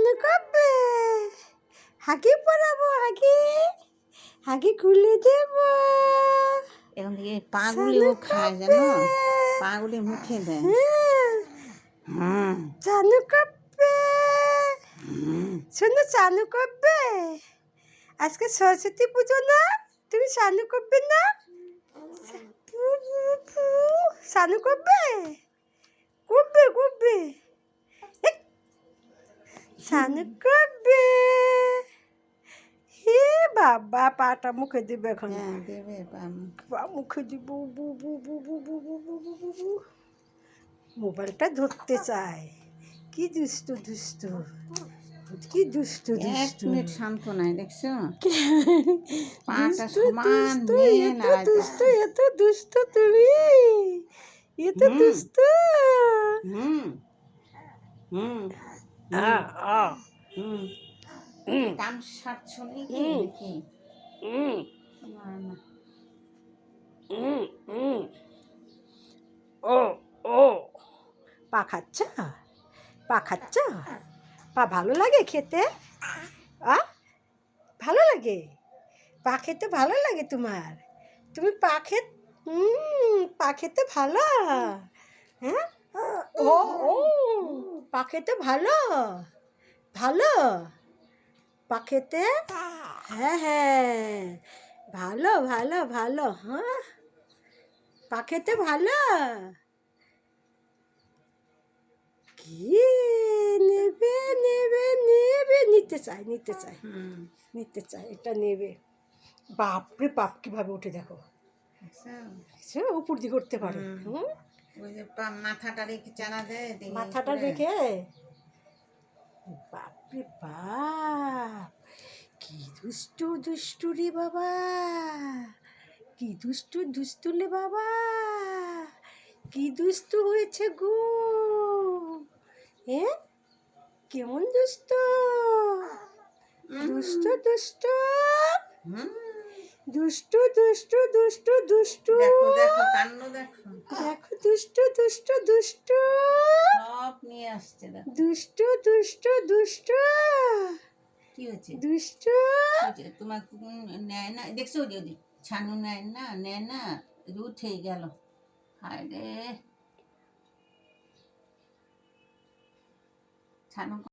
ছানু করবে, হাগি পরাবো, হাগি হাগি খুলে দেব। এখন থেকে পাগুলিও খায় জানো, পাগুলি মুখে দেয়। চানু করবে, শোনো চানু করবে। আজকে সরস্বতী পুজো না, তুমি চানু করবে না? চানু করবে, করবে করবে, চানু করবে। হে বাবা, পাটা মুখে দিবে এখন। দেবে পা মুখে দিব। বু বু বু বু বু বু বু বু বু বু। মোবাইলটা ধরতে চায়। কি দুষ্টু দুষ্টু, কি দুষ্টু এক দুষ্টু। মিনিট শান্ত নাই, দেখছো? পাটা দুষ্টু সমান দুষ্টু, নিয়ে এত দুষ্টু, নাড়াইতেছে। এত দুষ্টু তুমি, এত দুষ্টু। কান সারছো নাকি দেখি? না না, ও ও, পা খাচ্ছ, পা খাচ্ছ, পা ভালো লাগে খেতে? ভালো লাগে, পা খেতে ভালো লাগে তোমার? তুমি পা পা খেতে ভালো? হ্যাঁ, ও ও, পা খেতে ভালো, ভালো পা খেতে। হ্যাঁ হ্যাঁ, ভালো ভালো ভালো। হ্যাঁ, পা খেতে ভালো। কি নেবে নেবে নেবে, নিতে চাই নিতে চাই নিতে চাই, এটা নেবে। বাপরে বাপ, কিভাবে উঠে দেখো, সে উপর দিকে করতে পারে। ওই যে মাথাটা রেখে চারা দেয়, মাথাটা রেখে। বাপরে বাপ, কি দুষ্টু দুষ্টু রে বাবা, কি দুষ্টু দুষ্টু রে বাবা, কি দুষ্টু হয়েছে গো। হ্যাঁ, কেমন দুষ্টু, দুষ্টু দুষ্টু, দুষ্টু দুষ্টু দুষ্টু দুষ্টু। দেখো দেখো কাণ্ড দেখো, দেখো দুষ্টু দুষ্টু দুষ্টু, সব নিয়ে আসছে দেখো। দুষ্টু দুষ্টু দুষ্টু, কি হয়েছে দুষ্টু। তোমার নেয় না, দেখছো? যদি ছানু নেয় না, নেয় না, উঠে গেল। হায় রে, ছানু